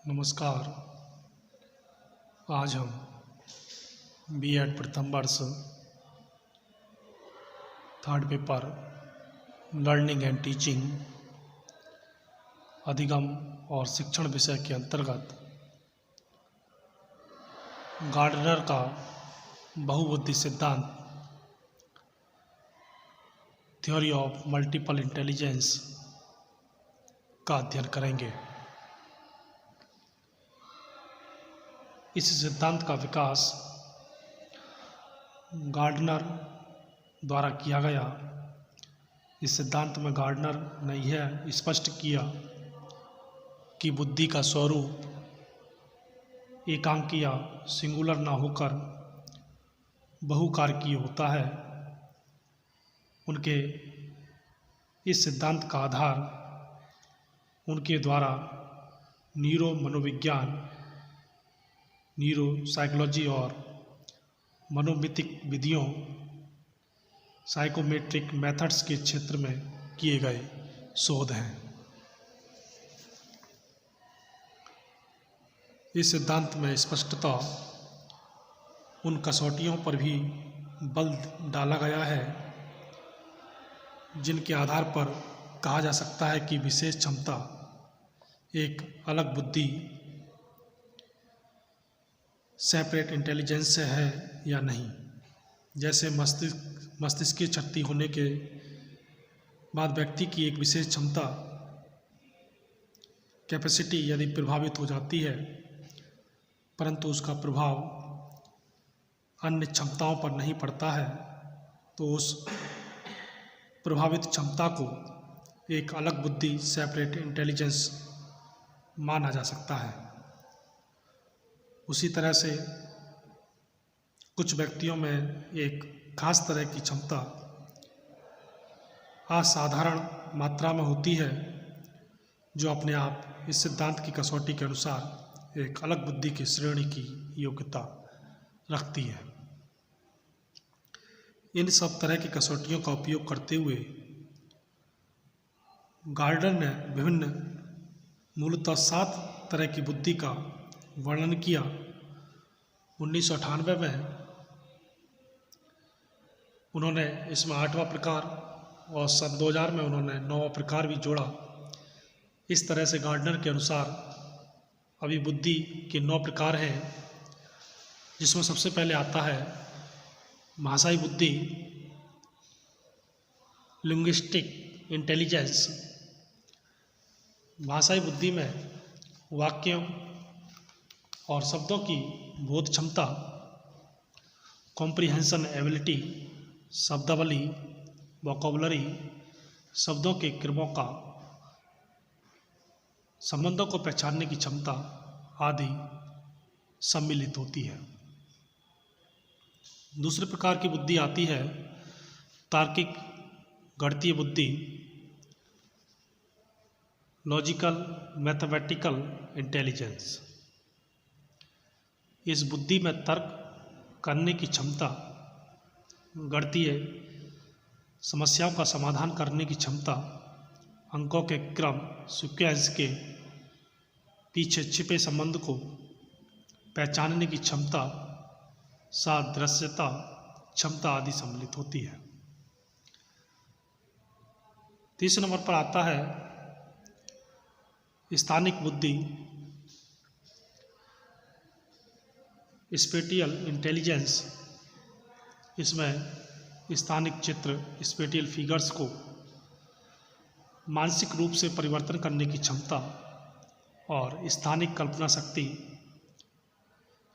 नमस्कार। आज हम बीएड प्रथम वर्ष third paper learning and teaching अधिगम और शिक्षण विषय के अंतर्गत गार्डनर का बहुबुद्धि सिद्धांत थ्योरी ऑफ मल्टीपल इंटेलिजेंस का अध्ययन करेंगे। इस सिद्धांत का विकास गार्डनर द्वारा किया गया। इस सिद्धांत में गार्डनर ने यह स्पष्ट किया कि बुद्धि का स्वरूप एकांकी या सिंगुलर ना होकर बहुकारकीय होता है। उनके इस सिद्धांत का आधार उनके द्वारा न्यूरो मनोविज्ञान, न्यूरो साइकोलॉजी और मनोमितिक विधियों साइकोमेट्रिक मेथड्स के क्षेत्र में किए गए शोध हैं। इस सिद्धांत में स्पष्टतः उन कसौटियों पर भी बल डाला गया है जिनके आधार पर कहा जा सकता है कि विशेष क्षमता एक अलग बुद्धि सेपरेट इंटेलिजेंस से है या नहीं। जैसे मस्तिष्क की क्षति होने के बाद व्यक्ति की एक विशेष क्षमता कैपेसिटी यदि प्रभावित हो जाती है, परंतु उसका प्रभाव अन्य क्षमताओं पर नहीं पड़ता है, तो उस प्रभावित क्षमता को एक अलग बुद्धि सेपरेट इंटेलिजेंस माना जा सकता है। उसी तरह से कुछ व्यक्तियों में एक खास तरह की क्षमता असाधारण मात्रा में होती है, जो अपने आप इस सिद्धांत की कसौटी के अनुसार एक अलग बुद्धि की श्रेणी की योग्यता रखती है। इन सब तरह की कसौटियों का उपयोग करते हुए गार्डनर ने विभिन्न मूलतः 7 तरह की बुद्धि का वर्णन किया। 1998 में उन्होंने इसमें 8वां प्रकार और सन 2000 में उन्होंने 9वां प्रकार भी जोड़ा। इस तरह से गार्डनर के अनुसार अभी बुद्धि के 9 प्रकार हैं, जिसमें सबसे पहले आता है भाषाई बुद्धि, लिंग्विस्टिक इंटेलिजेंस। भाषाई बुद्धि में वाक्यों और शब्दों की बोध क्षमता, कॉम्प्रिहेंशन एबिलिटी, शब्दावली, वोकैबुलरी, शब्दों के क्रमों का, संबंधों को पहचानने की क्षमता आदि सम्मिलित होती है। दूसरे प्रकार की बुद्धि आती है तार्किक गणितीय बुद्धि, लॉजिकल मैथमेटिकल इंटेलिजेंस। इस बुद्धि में तर्क करने की क्षमता, गणितीय समस्याओं का समाधान करने की क्षमता, अंकों के क्रम सीक्वेंस के पीछे छिपे संबंध को पहचानने की क्षमता, सादृश्यता क्षमता आदि सम्मिलित होती है। तीसरे नंबर पर आता है स्थानिक बुद्धि, स्पेटियल इंटेलिजेंस। इसमें स्थानिक चित्र स्पेटियल फिगर्स को मानसिक रूप से परिवर्तन करने की क्षमता और स्थानिक कल्पना शक्ति,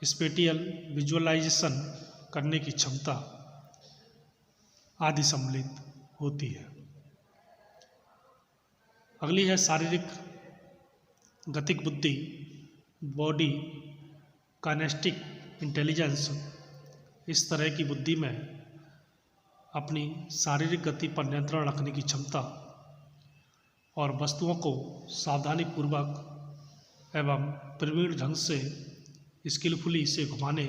स्पेटियल विजुअलाइजेशन करने की क्षमता आदि सम्मिलित होती है। अगली है शारीरिक गतिक बुद्धि, बॉडी काइनेस्टिक इंटेलिजेंस। इस तरह की बुद्धि में अपनी शारीरिक गति पर नियंत्रण रखने की क्षमता और वस्तुओं को सावधानीपूर्वक एवं प्रवीण ढंग से स्किलफुली से घुमाने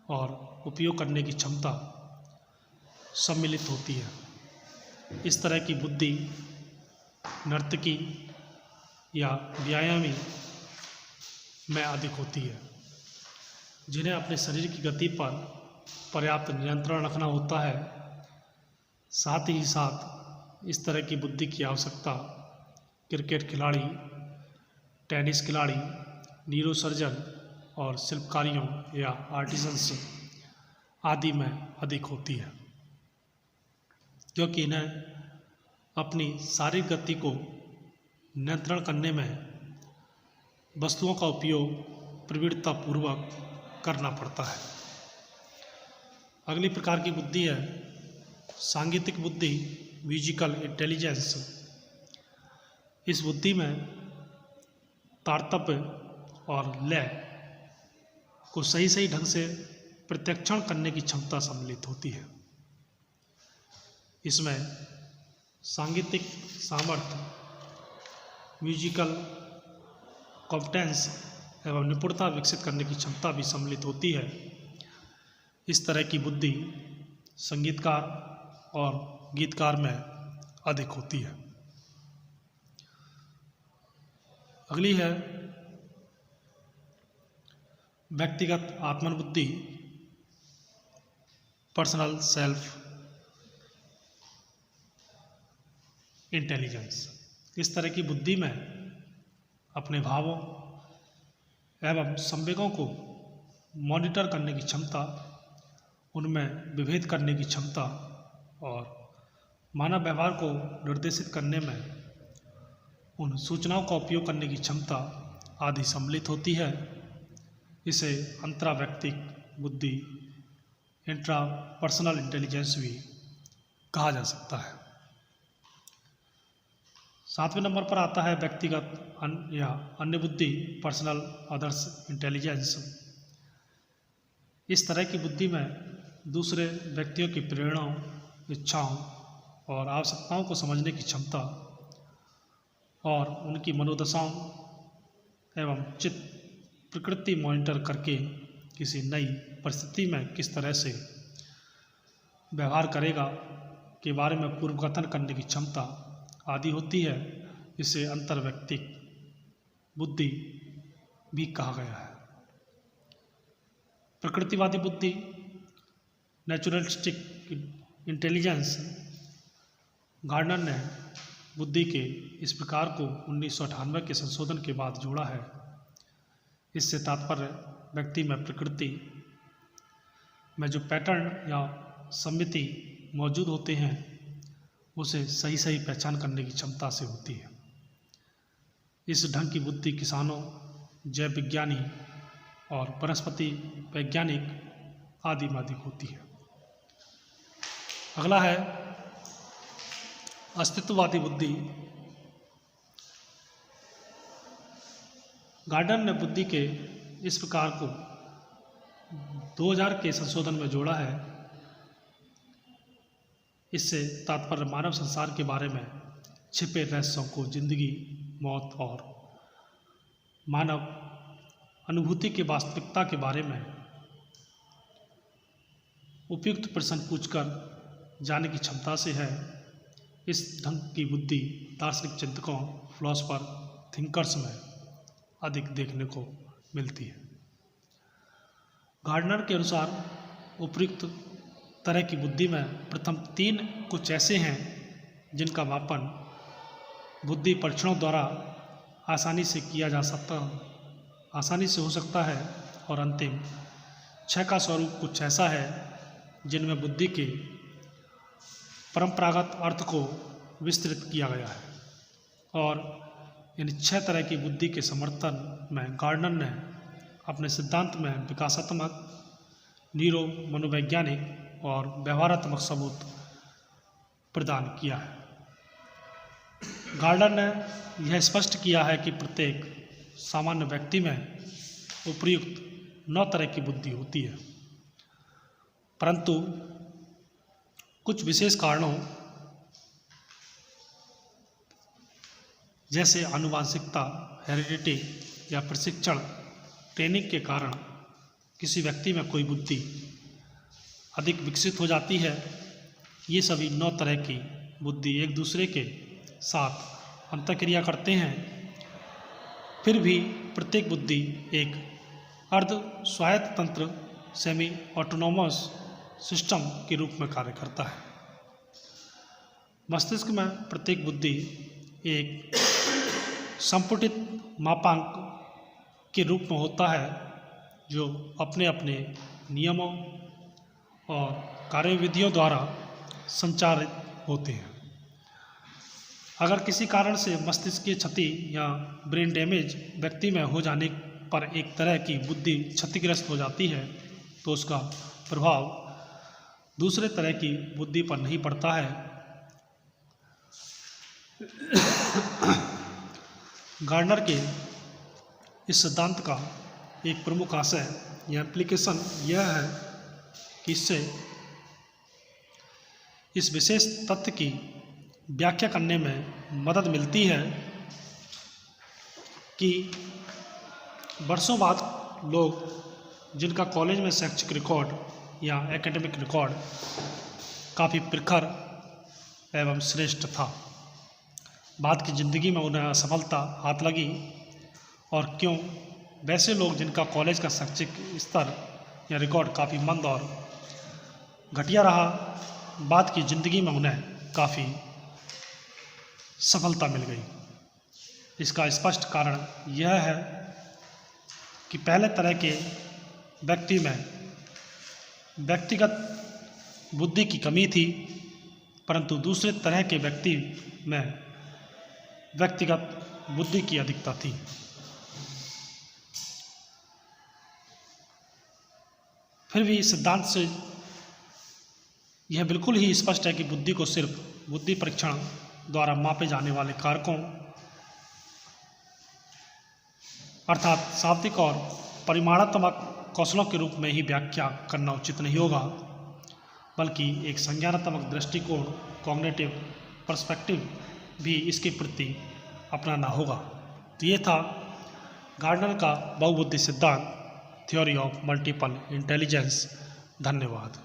और उपयोग करने की क्षमता सम्मिलित होती है। इस तरह की बुद्धि नर्तकी या व्यायामी में अधिक होती है, जिन्हें अपने शरीर की गति पर पर्याप्त नियंत्रण रखना होता है। साथ ही साथ इस तरह की बुद्धि की आवश्यकता क्रिकेट खिलाड़ी, टेनिस खिलाड़ी, न्यूरोसर्जन और शिल्पकारियों या आर्टिजन्स आदि में अधिक होती है, क्योंकि इन्हें अपनी शारीरिक गति को नियंत्रण करने में वस्तुओं का उपयोग प्रवृत्तिपूर्वक करना पड़ता है। अगली प्रकार की बुद्धि है सांगीतिक बुद्धि, म्यूजिकल इंटेलिजेंस। इस बुद्धि में तारतम्य और लय को सही सही ढंग से प्रत्यक्षण करने की क्षमता सम्मिलित होती है। इसमें सांगीतिक सामर्थ्य, म्यूजिकल कॉम्पिटेंस एवं निपुणता विकसित करने की क्षमता भी सम्मिलित होती है। इस तरह की बुद्धि संगीतकार और गीतकार में अधिक होती है। अगली है व्यक्तिगत आत्मबुद्धि, पर्सनल सेल्फ इंटेलिजेंस। इस तरह की बुद्धि में अपने भावों एवं संवेगों को मॉनिटर करने की क्षमता, उनमें विभेद करने की क्षमता और मानव व्यवहार को निर्देशित करने में उन सूचनाओं का उपयोग करने की क्षमता आदि सम्मिलित होती है। इसे अंतराव्यक्तिक बुद्धि, इंट्रापर्सनल इंटेलिजेंस भी कहा जा सकता है। 7वें नंबर पर आता है व्यक्तिगत या अन्य बुद्धि, पर्सनल अदर्स इंटेलिजेंस। इस तरह की बुद्धि में दूसरे व्यक्तियों की प्रेरणाओं, इच्छाओं और आवश्यकताओं को समझने की क्षमता और उनकी मनोदशाओं एवं चित्त प्रकृति मॉनिटर करके किसी नई परिस्थिति में किस तरह से व्यवहार करेगा के बारे में पूर्वकथन करने की क्षमता आदि होती है। इसे अंतर्व्यक्तिक बुद्धि भी कहा गया है। प्रकृतिवादी बुद्धि, नेचुरलिस्टिक इंटेलिजेंस। गार्डनर ने बुद्धि के इस प्रकार को 1998 के संशोधन के बाद जोड़ा है। इससे तात्पर्य व्यक्ति में प्रकृति में जो पैटर्न या सम्मिति मौजूद होते हैं उसे सही सही पहचान करने की क्षमता से होती है। इस ढंग की बुद्धि किसानों, जैव विज्ञानी और वनस्पति वैज्ञानिक आदि में अधिक होती है। अगला है अस्तित्ववादी बुद्धि। गार्डनर ने बुद्धि के इस प्रकार को 2000 के संशोधन में जोड़ा है। इससे तात्पर्य मानव संसार के बारे में छिपे रहस्यों को जिंदगी, मौत और मानव अनुभूति की वास्तविकता के बारे में उपयुक्त प्रश्न पूछकर जाने की क्षमता से है। इस ढंग की बुद्धि दार्शनिक चिंतकों, फिलोसोफर, थिंकर्स में अधिक देखने को मिलती है। गार्डनर के अनुसार उपयुक्त तरह की बुद्धि में प्रथम 3 कुछ ऐसे हैं जिनका मापन बुद्धि परीक्षणों द्वारा आसानी से हो सकता है, और अंतिम 6 का स्वरूप कुछ ऐसा है जिनमें बुद्धि के परंपरागत अर्थ को विस्तृत किया गया है। और इन 6 तरह की बुद्धि के समर्थन में गार्डनर ने अपने सिद्धांत में विकासात्मक, न्यूरो मनोवैज्ञानिक और व्यवहारात्मक सबूत प्रदान किया है। गार्डनर ने यह स्पष्ट किया है कि प्रत्येक सामान्य व्यक्ति में उपयुक्त 9 तरह की बुद्धि होती है, परंतु कुछ विशेष कारणों जैसे आनुवांशिकता, हेरिडिटी या प्रशिक्षण, ट्रेनिंग के कारण किसी व्यक्ति में कोई बुद्धि अधिक विकसित हो जाती है। ये सभी 9 तरह की बुद्धि एक दूसरे के साथ अंतःक्रिया करते हैं, फिर भी प्रत्येक बुद्धि एक अर्ध स्वायत्त तंत्र सेमी ऑटोनोमस सिस्टम के रूप में कार्य करता है। मस्तिष्क में प्रत्येक बुद्धि एक संपुटित मापांक के रूप में होता है जो अपने अपने नियमों और कार्यविधियों द्वारा संचालित होते हैं। अगर किसी कारण से मस्तिष्क की क्षति या ब्रेन डैमेज व्यक्ति में हो जाने पर एक तरह की बुद्धि क्षतिग्रस्त हो जाती है तो उसका प्रभाव दूसरे तरह की बुद्धि पर नहीं पड़ता है। गार्डनर के इस सिद्धांत का एक प्रमुख आशय या एप्लीकेशन यह है कि इससे इस विशेष तथ्य की व्याख्या करने में मदद मिलती है कि वर्षों बाद लोग जिनका कॉलेज में शैक्षिक रिकॉर्ड या एकेडमिक रिकॉर्ड काफ़ी प्रखर एवं श्रेष्ठ था, बाद की ज़िंदगी में उन्हें असफलता हाथ लगी, और क्यों वैसे लोग जिनका कॉलेज का शैक्षिक स्तर या रिकॉर्ड काफ़ी मंद और घटिया रहा, बाद की ज़िंदगी में उन्हें काफ़ी सफलता मिल गई। इसका स्पष्ट कारण यह है कि पहले तरह के व्यक्ति में व्यक्तिगत बुद्धि की कमी थी, परंतु दूसरे तरह के व्यक्ति में व्यक्तिगत बुद्धि की अधिकता थी। फिर भी इस सिद्धांत से यह बिल्कुल ही स्पष्ट है कि बुद्धि को सिर्फ बुद्धि परीक्षण द्वारा मापे जाने वाले कारकों अर्थात शाब्दिक और परिमाणात्मक कौशलों के रूप में ही व्याख्या करना उचित नहीं होगा, बल्कि एक संज्ञानात्मक दृष्टिकोण कॉग्निटिव पर्सपेक्टिव भी इसके प्रति अपनाना होगा। तो ये था गार्डनर का बहुबुद्धि सिद्धांत, थ्योरी ऑफ मल्टीपल इंटेलिजेंस। धन्यवाद।